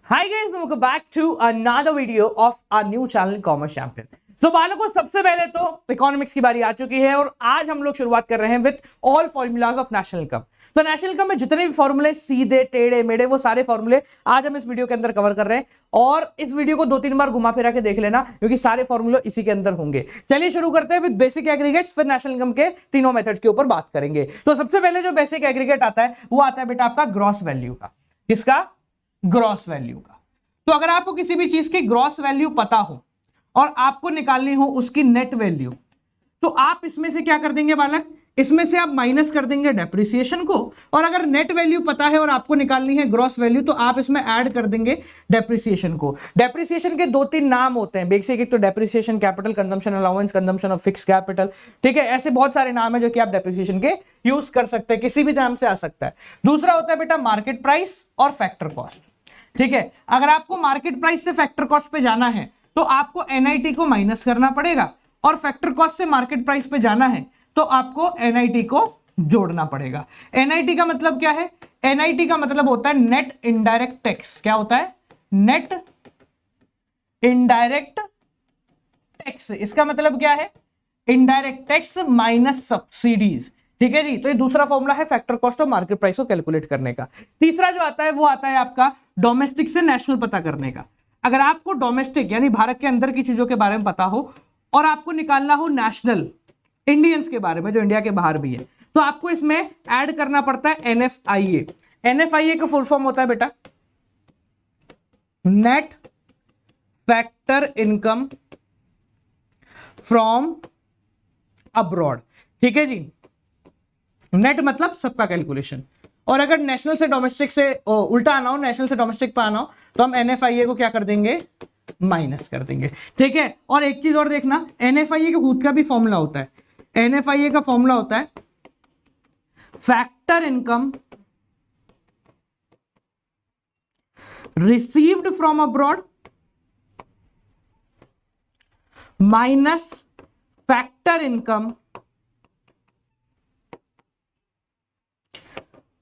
Hi guys, welcome back to another video of our new channel Commerce Champion. So बालकों, सबसे पहले तो economics की बारी आ चुकी है और आज हम लोग शुरुआत कर रहे हैं with all formulas of national income. तो नेशनल इनकम में जितने भी फॉर्मूले सीधे टेढ़े मेढ़े वो सारे फॉर्मूले आज हम इस वीडियो के अंदर कवर कर रहे हैं और इस वीडियो को 2-3 बार घुमा फिरा के देख लेना क्योंकि सारे फॉर्मूले इसी के अंदर होंगे। चलिए शुरू करते हैं विद बेसिक एग्रीगेट्स, फिर नेशनल इनकम के तीनों मेथड्स के ऊपर बात करेंगे। तो सबसे पहले जो बेसिक एग्रीगेट आता है वो आता है बेटा आपका ग्रॉस वैल्यू का। किसका? ग्रॉस वैल्यू का। तो अगर आपको किसी भी चीज की ग्रॉस वैल्यू पता हो और आपको निकालनी हो उसकी नेट वैल्यू, तो आप इसमें से क्या कर देंगे बालक? इसमें से आप माइनस कर देंगे डेप्रिसिएशन को, और अगर नेट वैल्यू पता है और आपको निकालनी है ग्रॉस वैल्यू तो आप इसमें ऐड कर देंगे डेप्रिसिएशन को। डेप्रिसिएशन के 2-3 नाम होते हैं बेसिक, एक तो depreciation capital, consumption allowance, consumption of fix capital. ठीक है, ऐसे बहुत सारे नाम है जो कि आप डेप्रिसिएशन के यूज कर सकते हैं, किसी भी नाम से आ सकता है। दूसरा होता है बेटा मार्केट प्राइस और फैक्टर कॉस्ट। ठीक है, अगर आपको मार्केट प्राइस से फैक्टर कॉस्ट पे जाना है तो आपको एनआईटी को माइनस करना पड़ेगा, और फैक्टर कॉस्ट से मार्केट प्राइस पे जाना है तो आपको एनआईटी को जोड़ना पड़ेगा। एनआईटी का मतलब क्या है? एनआईटी का मतलब होता है नेट इनडायरेक्ट टैक्स। क्या होता है? Net indirect tax. इसका मतलब क्या है? Indirect tax minus subsidies. ठीक है जी, तो ये दूसरा फॉर्मूला है फैक्टर कॉस्ट और मार्केट प्राइस को कैलकुलेट करने का। तीसरा जो आता है वो आता है आपका डोमेस्टिक से नेशनल पता करने का। अगर आपको डोमेस्टिक यानी भारत के अंदर की चीजों के बारे में पता हो और आपको निकालना हो नेशनल इंडियंस के बारे में जो इंडिया के बाहर भी है, तो आपको इसमें ऐड करना पड़ता है एनएफआईए। एनएफआईए का फुल फॉर्म होता है बेटा net factor income from abroad. ठीक है जी, नेट मतलब सबका कैलकुलेशन, और अगर नेशनल से डोमेस्टिक से उल्टा आना हो, नेशनल से डोमेस्टिक पे आना हो, तो हम एनएफआईए को क्या कर देंगे? माइनस कर देंगे। ठीक है, और एक चीज और देखना, एनएफआईए के खुद का भी फॉर्मूला होता है। एनएफआईए का फॉर्मूला होता है factor income received from abroad minus factor income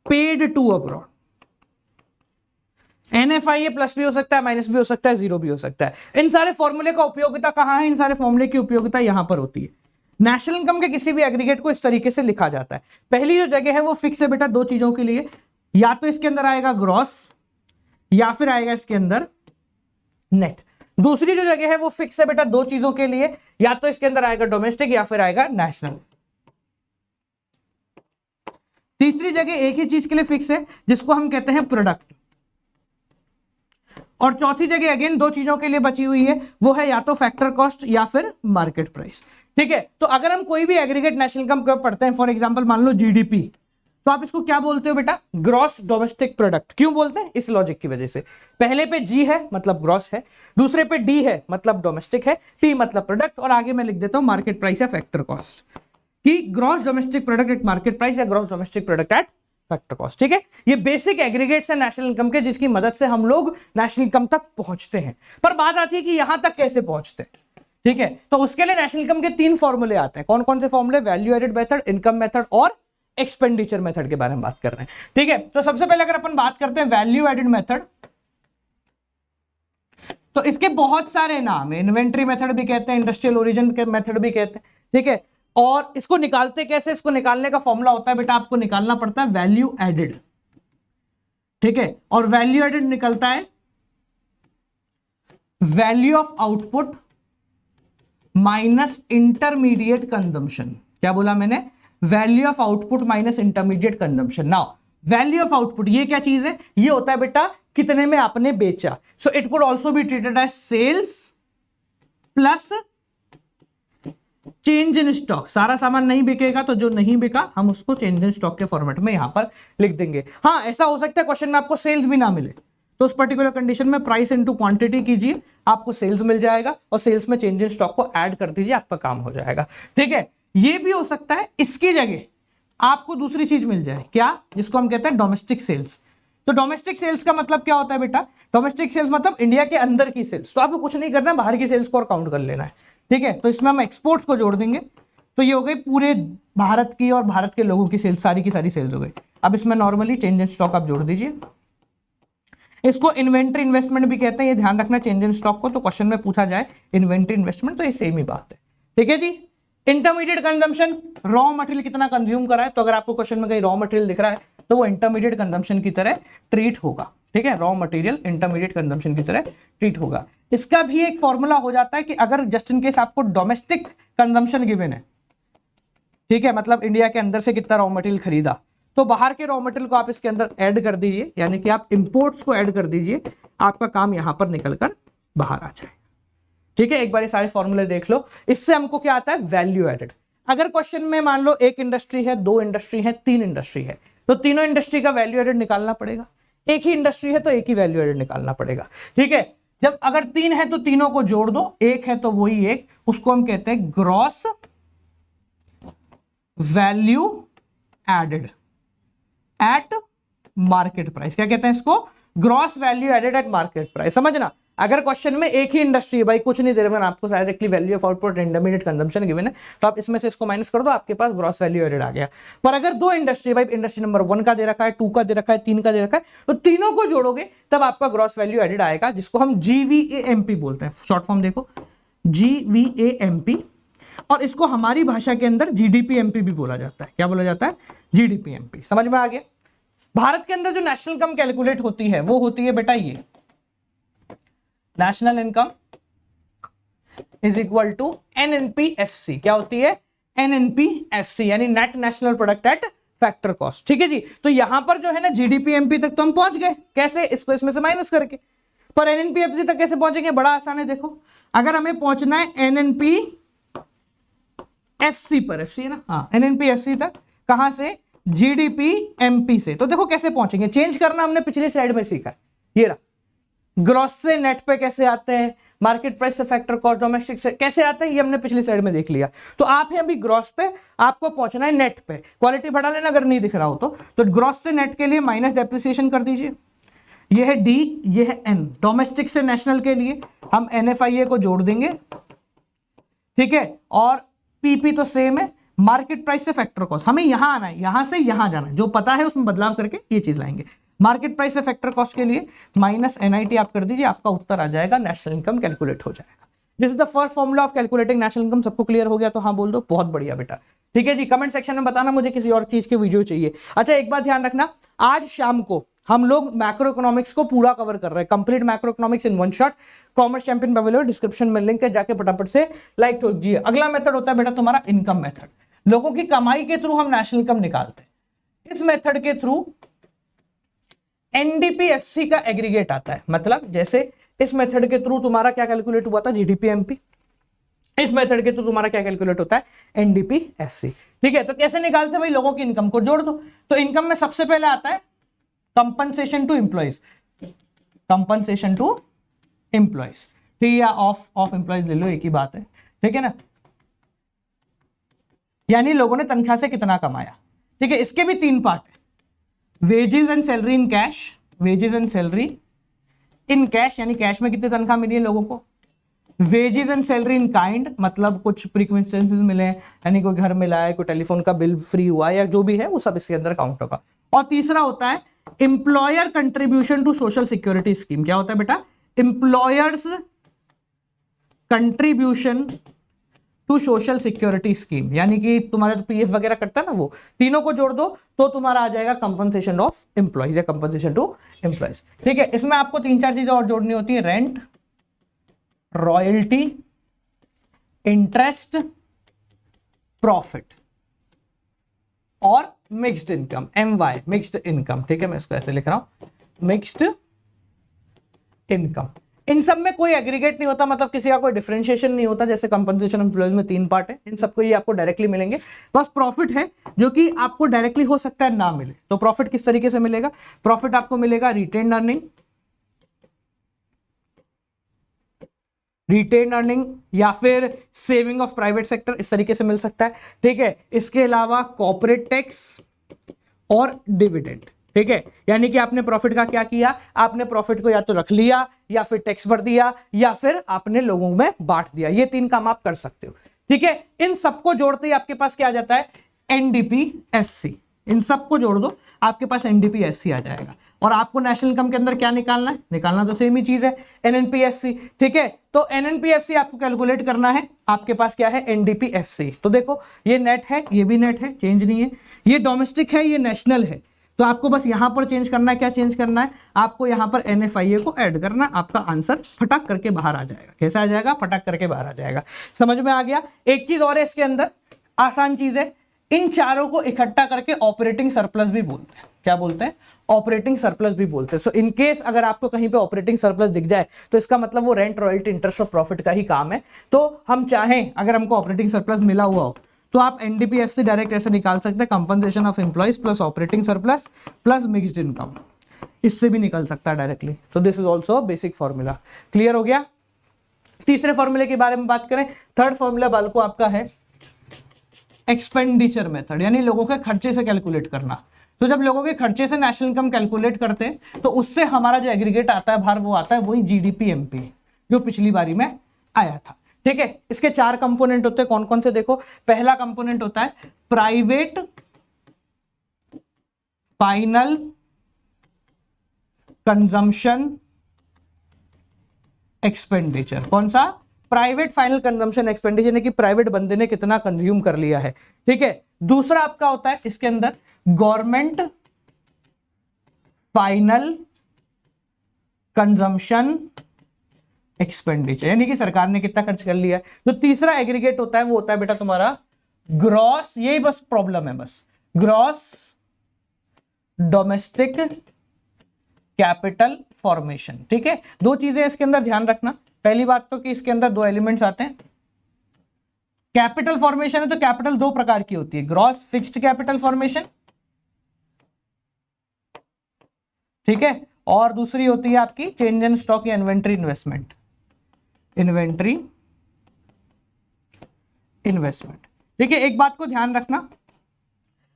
paid to abroad. NFIA plus भी हो सकता है, माइनस भी हो सकता है, जीरो भी हो सकता है। इन सारे फॉर्मूले का उपयोगिता कहां है? इन सारे फॉर्मूले की उपयोगिता यहां पर होती है। नेशनल इनकम के किसी भी एग्रीगेट को इस तरीके से लिखा जाता है। पहली जो जगह है वो फिक्स है बेटा दो चीजों के लिए, या तो इसके अंदर आएगा ग्रॉस या फिर आएगा इसके अंदर नेट। दूसरी जो जगह है वो फिक्स है बेटा दो चीजों के लिए, या तो इसके अंदर आएगा डोमेस्टिक या फिर आएगा नेशनल। तीसरी जगह एक ही चीज के लिए फिक्स है जिसको हम कहते हैं प्रोडक्ट, और चौथी जगह अगेन दो चीजों के लिए बची हुई है, वो है या तो फैक्टर कॉस्ट या फिर मार्केट प्राइस। ठीक है, तो अगर हम कोई भी एग्रीगेट नेशनल इनकम का पढ़ते हैं, फॉर एग्जांपल मान लो जीडीपी, तो आप इसको क्या बोलते हो बेटा? Gross domestic product. क्यों बोलते हैं? इस लॉजिक की वजह से, पहले पे जी है मतलब ग्रॉस है, दूसरे पे डी है मतलब डोमेस्टिक है, टी मतलब प्रोडक्ट, और आगे मैं लिख देता हूं मार्केट प्राइस या फैक्टर कॉस्ट, कि gross domestic product at market price या gross domestic product at factor cost. ठीक है, ये बेसिक एग्रीगेट्स है नेशनल इनकम के जिसकी मदद से हम लोग नेशनल इनकम तक पहुंचते हैं। पर बात आती है कि यहां तक कैसे पहुंचते हैं। ठीक है, तो उसके लिए नेशनल इनकम के 3 फॉर्मूले आते हैं। कौन कौन से फॉर्मूले? Value added method, income method और एक्सपेंडिचर मेथड के बारे में बात कर रहे हैं। ठीक है, तो सबसे पहले अगर अपन बात करते हैं वैल्यू एडेड मेथड, तो इसके बहुत सारे नाम है। इन्वेंट्री मेथड भी कहते हैं, इंडस्ट्रियल ओरिजिन के मेथड भी कहते हैं। ठीक है, और इसको निकालते कैसे? इसको निकालने का फॉर्मूला होता है बेटा, आपको निकालना पड़ता है वैल्यू एडेड। ठीक है, और वैल्यू एडेड निकलता है value of output minus intermediate consumption. क्या बोला मैंने? Value of output minus intermediate consumption. Now value of output ये क्या चीज है? ये होता है बेटा कितने में आपने बेचा। So it could also be treated as sales plus change in stock. सारा सामान नहीं बिकेगा तो जो नहीं बिका हम उसको चेंज इन स्टॉक के फॉर्मेट में यहां पर लिख देंगे। हाँ, ऐसा हो सकता है क्वेश्चन में आपको सेल्स भी ना मिले, तो उस पर्टिकुलर कंडीशन में प्राइस इनटू क्वांटिटी कीजिए, आपको सेल्स मिल जाएगा, और सेल्स में चेंज इन स्टॉक को ऐड कर दीजिए, आपका काम हो जाएगा। ठीक है, ये भी हो सकता है इसकी जगह आपको दूसरी चीज मिल जाए, क्या? जिसको हम कहते हैं डोमेस्टिक सेल्स। तो डोमेस्टिक सेल्स का मतलब क्या होता है बेटा? डोमेस्टिक सेल्स मतलब इंडिया के अंदर की सेल्स। तो आपको कुछ नहीं करना, बाहर की सेल्स को और काउंट कर लेना है। ठीक है, तो इसमें हम एक्सपोर्ट्स को जोड़ देंगे, तो ये हो गई पूरे भारत की और भारत के लोगों की सेल्स, सारी की सारी सेल्स हो गई। अब इसमें नॉर्मली चेंज इन स्टॉक आप जोड़ दीजिए। इसको इन्वेंट्री इन्वेस्टमेंट भी कहते हैं, ये ध्यान रखना चेंज इन स्टॉक को, तो क्वेश्चन में पूछा जाए इन्वेंट्री इन्वेस्टमेंट तो ये सेम ही बात है। ठीक है जी। इंटरमीडिएट कंजम्पशन, रॉ मटेरियल कितना कंज्यूम करा है, तो अगर आपको क्वेश्चन में कहीं रॉ मटेरियल दिख रहा है तो वो इंटरमीडिएट कंजम्पशन की तरह ट्रीट होगा। ठीक है, रॉ मटेरियल इंटरमीडिएट कंजम्पशन की तरह ट्रीट होगा। इसका भी एक फॉर्मूला हो जाता है कि अगर जस्ट इन केस आपको डोमेस्टिक कंजम्पशन गिवन है, ठीक है, मतलब इंडिया के अंदर से कितना रॉ मटेरियल खरीदा, तो बाहर के रॉ मटेरियल को आप इसके अंदर ऐड कर दीजिए, यानी कि आप इंपोर्ट्स को ऐड कर दीजिए, आपका काम यहां पर निकलकर बाहर आ जाए। ठीक है, एक बार ये सारे फॉर्मूले देख लो। इससे हमको क्या आता है, वैल्यू एडेड। अगर क्वेश्चन में मान लो एक इंडस्ट्री है, दो इंडस्ट्री है, तीन इंडस्ट्री है, तो तीनों इंडस्ट्री का वैल्यू एडेड निकालना पड़ेगा। एक ही इंडस्ट्री है तो एक ही वैल्यू एडेड निकालना पड़ेगा। ठीक है, जब अगर तीन है तो तीनों को जोड़ दो, एक है तो वही एक, उसको हम कहते हैं gross value added at market price. क्या कहते हैं इसको, gross value added at market price. समझना, अगर क्वेश्चन में एक ही इंडस्ट्री है, भाई कुछ नहीं दे रहे, मैंने आपको directly value of output intermediate consumption given है, तो आप इसमें से इसको माइनस कर दो, आपके पास ग्रॉस वैल्यू एडेड आ गया। पर अगर दो इंडस्ट्री, भाई इंडस्ट्री नंबर 1 का दे रखा है, 2 का दे रखा है, 3 का दे रखा है, तो तीनों को जोड़ोगे तब आपका ग्रॉस वैल्यू एडेड आएगा, जिसको हम GVAMP बोलते हैं। शॉर्ट फॉर्म देखो, GVAMP, और इसको हमारी भाषा के अंदर GDPMP भी बोला जाता है। क्या बोला जाता है, GDPMP। समझ में आ गया। भारत के अंदर जो नेशनल इनकम कैलकुलेट होती है वो होती है बेटा ये, national income is equal to NNPFC। क्या होती है, NNPFC, यानी net national product at factor cost. ठीक है जी। तो यहां पर जो है ना GDPMP तक तो हम पहुंच गए, कैसे, इसको इसमें से माइनस करके। पर NNPFC तक कैसे पहुंचेंगे, बड़ा आसान है। देखो, अगर हमें पहुंचना है NNPFC पर, FC है ना, हाँ, NNPFC तक, कहां से, GDPMP से। तो देखो कैसे पहुंचेंगे, चेंज करना हमने पिछली स्लाइड में सीखा है। ये रहा, ग्रॉस से नेट पे कैसे आते हैं, मार्केट प्राइस से फैक्टर कॉस्ट, डोमेस्टिक से कैसे आते हैं, ये हमने पिछली स्लाइड में देख लिया। तो आप हैं अभी ग्रॉस पे, आपको पहुंचना है नेट पे। क्वालिटी बढ़ा लेना अगर नहीं दिख रहा हो तो ग्रॉस से नेट के लिए माइनस डेप्रिसिएशन कर दीजिए। ये है D, ये है N। डोमेस्टिक से नेशनल के लिए हम NFIA को जोड़ देंगे। ठीक है, और PP तो सेम है, मार्केट प्राइस से फैक्टर कॉस्ट, हमें यहां आना है, यहां से यहां जाना है, जो पता है उसमें बदलाव करके ये चीज लाएंगे। मार्केट प्राइस से फैक्टर कॉस्ट के लिए माइनस NIT आप कर दीजिए, आपका उत्तर आ जाएगा, नेशनल इनकम कैलकुलेट हो जाएगा। This is the first formula of calculating national income. सबको क्लियर हो गया तो हाँ बोल दो, बहुत बढ़िया बेटा। ठीक है जी, कमेंट सेक्शन में बताना मुझे किसी और चीज की वीडियो चाहिए। अच्छा, एक बात ध्यान रखना, आज शाम को हम लोग मैक्रो इकोनॉमिक्स को पूरा कवर कर रहे हैं, complete macro economics in one shot. Commerce champion available, description में लिंक है, जाके फटाफट से लाइक ठोकिए। अगला मेथड होता है बेटा तुम्हारा इनकम मेथड। लोगों की कमाई के थ्रू हम नेशनल इनकम निकालते हैं। इस मेथड के थ्रू NDPFC का एग्रीगेट आता है, मतलब जैसे इस मेथड के थ्रू तुम्हारा क्या कैलकुलेट हुआ था, GDPMP। इस मेथड के थ्रू तुम्हारा क्या कैलकुलेट होता है, NDPFC। ठीक है, तो कैसे निकालते हैं भाई, लोगों की इनकम को जोड़ दो। तो इनकम में सबसे पहले आता है compensation to employees, compensation to employees. ठीक है, या ऑफ एम्प्लॉइज ले लो, एक ही बात है। ठीक है ना, यानी लोगों ने तनख्वाह से कितना कमाया। ठीक है, इसके भी 3 पार्ट है, wages and salary in cash, wages and salary in cash, यानी कैश में कितनी तनख्वाह मिली है लोगों को। Wages and salary in kind, मतलब कुछ प्रीक्वेंसेस मिले, यानी कोई घर मिला है, कोई टेलीफोन का बिल फ्री हुआ है, या जो भी है वो सब इसके अंदर काउंट होगा। और तीसरा होता है employer contribution to social security scheme. क्या होता है बेटा, employers contribution to social security scheme, यानी कि तुम्हारा जो PF वगैरह कटता है ना, वो तीनों को जोड़ दो तो तुम्हारा आ जाएगा कंपनसेशन ऑफ एम्प्लॉइज या कंपनसेशन टू एम्प्लॉइज। ठीक है, इसमें आपको 3-4 चीजें और जोड़नी होती है, रेंट, रॉयल्टी, इंटरेस्ट, प्रॉफिट और mixed income, MY, mixed income. ठीक है, मैं इसको ऐसे लिख रहा हूं, मिक्स्ड इनकम। इन सब में कोई एग्रीगेट नहीं होता, मतलब किसी का कोई डिफरेंशिएशन नहीं होता। जैसे कंपनसेशन एम्प्लॉइज में 3 पार्ट है, इन सबको ये आपको डायरेक्टली मिलेंगे। बस प्रॉफिट है जो कि आपको डायरेक्टली हो सकता है ना मिले। तो प्रॉफिट किस तरीके से मिलेगा, प्रॉफिट आपको मिलेगा रिटेन अर्निंग, या फिर सेविंग ऑफ प्राइवेट सेक्टर, इस तरीके से मिल सकता है। ठीक है, इसके अलावा कॉर्पोरेट टैक्स और डिविडेंड। ठीक है, यानी कि आपने प्रॉफिट का क्या किया, आपने प्रॉफिट को या तो रख लिया, या फिर टैक्स भर दिया, या फिर आपने लोगों में बांट दिया। ये 3 काम आप कर सकते हो। ठीक है, इन सबको जोड़ते ही आपके पास क्या आ जाता है, NDPFC। इन सबको जोड़ दो, आपके पास एनडीपीएससी आ जाएगा। और आपको नेशनल इनकम के अंदर क्या निकालना है, निकालना तो सेम ही चीज है, एनएनपीएससी। ठीक है, तो एनएनपीएससी आपको कैलकुलेट करना है, आपके पास क्या है, एनडीपीएससी। तो देखो ये नेट है, ये भी नेट है, चेंज नहीं है, ये डोमेस्टिक है, ये नेशनल है, तो आपको बस यहां पर चेंज करना है, क्या चेंज करना है, आपको यहां पर एनएफआईए को ऐड करना, आपका आंसर फटाक करके बाहर आ जाएगा। कैसे आ जाएगा, फटाक करके बाहर आ जाएगा। समझ में आ गया। एक चीज और है इसके अंदर, आसान चीज है, इन चारों को इकट्ठा करके ऑपरेटिंग सरप्लस भी बोलते हैं। क्या बोलते हैं, ऑपरेटिंग सरप्लस भी बोलते हैं। सो इन केस अगर आपको कहीं पे ऑपरेटिंग सरप्लस दिख जाए तो इसका मतलब वो रेंट, रॉयल्टी, इंटरेस्ट और प्रॉफिट का ही काम है। तो हम चाहें अगर हमको ऑपरेटिंग सरप्लस मिला हुआ हो तो आप एनडीपीएससी डायरेक्ट ऐसे निकाल सकते हैं, compensation of employees plus operating surplus plus mixed income, इससे भी निकल सकता है डायरेक्टली। तो this is also basic formula. Clear हो गया। तीसरे फॉर्मूले के बारे में बात करें, थर्ड फॉर्मूला बालको आपका है एक्सपेंडिचर मेथड, यानी लोगों के खर्चे से कैलकुलेट करना। तो जब लोगों के खर्चे से नेशनल इनकम कैलकुलेट करते हैं तो उससे हमारा जो एग्रीगेट आता है बाहर, वो आता है वही जीडीपी एमपी, जो पिछली बारी में आया था। ठीक है, इसके 4 कंपोनेंट होते हैं, कौन कौन से देखो। पहला कंपोनेंट होता है प्राइवेट फाइनल कंजम्पशन एक्सपेंडिचर। कौन सा, प्राइवेट फाइनल कंजम्पशन एक्सपेंडिचर, यानी कि प्राइवेट बंदे ने कितना कंज्यूम कर लिया है। ठीक है, दूसरा आपका होता है इसके अंदर गवर्नमेंट फाइनल कंजम्पशन एक्सपेंडिचर, यानी कि सरकार ने कितना खर्च कर लिया है। जो तीसरा एग्रीगेट होता है वो होता है बेटा तुम्हारा ग्रॉस, यही बस प्रॉब्लम है, बस ग्रॉस डोमेस्टिक कैपिटल फॉर्मेशन। ठीक है, 2 चीजें इसके अंदर ध्यान रखना। पहली बात तो कि इसके अंदर 2 एलिमेंट्स आते हैं। कैपिटल फॉर्मेशन है तो कैपिटल 2 प्रकार की होती है, ग्रॉस फिक्स्ड कैपिटल फॉर्मेशन, ठीक है, और दूसरी होती है आपकी चेंज इन स्टॉक या इन्वेंट्री इन्वेस्टमेंट, इन्वेंट्री इन्वेस्टमेंट। ठीक है, एक बात को ध्यान रखना,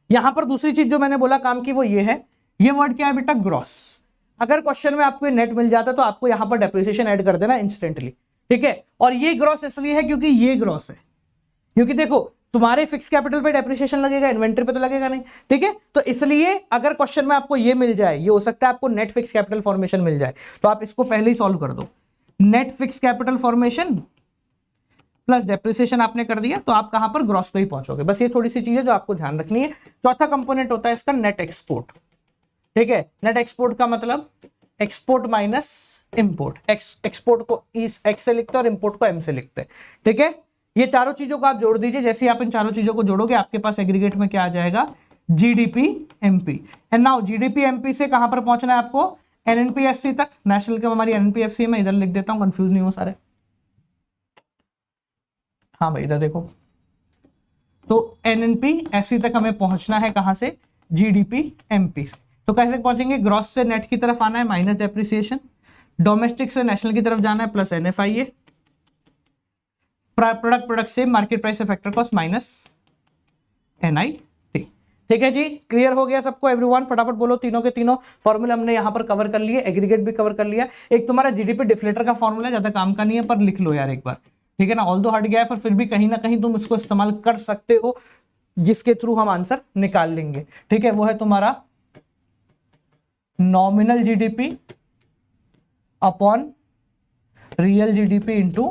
यहां पर दूसरी चीज जो मैंने बोला काम की वो ये है, ये वर्ड क्या है बेटा, ग्रॉस। अगर क्वेश्चन में आपको नेट मिल जाता तो आपको यहां पर डेप्रिसिएशन ऐड कर देना इंस्टेंटली। ठीक है, और ये ग्रॉस इसलिए है क्योंकि ये ग्रॉस है, क्योंकि देखो तुम्हारे फिक्स कैपिटल पे डेप्रिसिएशन लगेगा, इन्वेंट्री पे तो लगेगा नहीं। ठीक है, तो इसलिए अगर क्वेश्चन में आपको ये मिल जाए, ये हो सकता है आपको नेट फिक्स कैपिटल फॉर्मेशन मिल जाए, तो आप इसको पहले ही सॉल्व कर दो। Net fix capital formation plus depreciation आपने कर दिया तो आप कहां पर, ग्रॉस पे ही पहुंचोगे। बस ये थोड़ी सी चीज है जो आपको ध्यान रखनी है। चौथा कंपोनेंट होता है इसका नेट एक्सपोर्ट। ठीक है, नेट एक्सपोर्ट का मतलब एक्सपोर्ट माइनस इंपोर्ट। एक्सपोर्ट को एक्स से लिखते हैं और इंपोर्ट को एम से लिखते हैं। ठीक है, ये चारों चीजों को आप जोड़ दीजिए, जैसे ही आप इन चारों चीजों को जोड़ोगे आपके पास एग्रीगेट में क्या आ जाएगा, GDP MP. And now GDP MP से कहां पर पहुंचना है आपको, एनएनपीएससी तक। नेशनल का हमारी एनएनपीएससी में इधर लिख देता हूं, कंफ्यूज नहीं हो सारे। हाँ भाई इधर देखो, तो एनएनपीएससी तक हमें पहुंचना है कहां से, जीडीपी एमपी से। तो कैसे पहुंचेंगे, ग्रॉस से नेट की तरफ आना है माइनस डेप्रिसिएशन, डोमेस्टिक से नेशनल की तरफ जाना है प्लस एनएफआईए, प्रोडक्ट से मार्केट प्राइस से फैक्टर कॉस्ट माइनस एनआईटी। ठीक है जी, क्लियर हो गया सबको एवरीवन, फटाफट बोलो। तीनों के तीनों फॉर्मूला हमने यहां पर कवर कर लिए, एग्रीगेट भी कवर कर लिया। एक तुम्हारा जीडीपी डिफ्लेटर का फॉर्मूला ज्यादा काम का नहीं है, पर लिख लो यार एक बार, ठीक है ना। ऑल्दो हट गया है पर फिर भी कहीं ना कहीं तुम इसको इस्तेमाल कर सकते हो, जिसके थ्रू हम आंसर निकाल लेंगे। ठीक है, वो है तुम्हारा nominal GDP upon real GDP into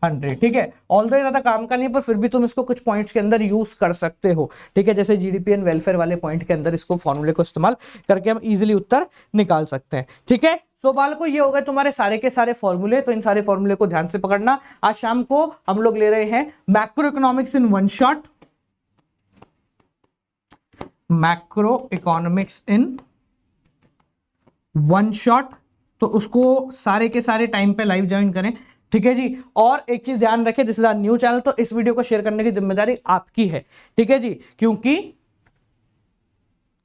100। ठीक है, ऑल्दो ज्यादा काम का नहीं है पर फिर भी तुम इसको कुछ पॉइंट्स के अंदर यूज कर सकते हो। ठीक है, जैसे जीडीपी एंड वेलफेयर वाले पॉइंट के अंदर इसको फॉर्मूले को इस्तेमाल करके हम इजीली उत्तर निकाल सकते हैं। ठीक है, सो बालको ये हो गए तुम्हारे सारे के सारे फॉर्मूले। तो इन सारे फॉर्मूले को ध्यान से पकड़ना। आज शाम को हम लोग ले रहे हैं macro economics in one shot, macro economics in one shot. तो उसको सारे के सारे टाइम पे लाइव ज्वाइन करें। ठीक है जी, और एक चीज ध्यान रखें, this is our new channel, तो इस वीडियो को शेयर करने की जिम्मेदारी आपकी है। ठीक है जी, क्योंकि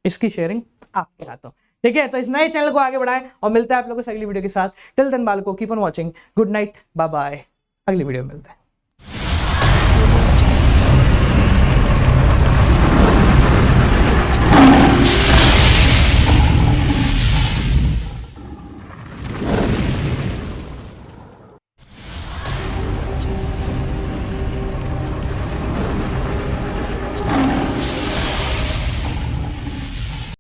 इसकी शेयरिंग आपके हाथों। ठीक है, तो इस नए चैनल को आगे बढ़ाएं और मिलते हैं आप लोगों से अगली वीडियो के साथ। टिल देन बालको keep on watching, good night, bye bye, अगली वीडियो में मिलते हैं।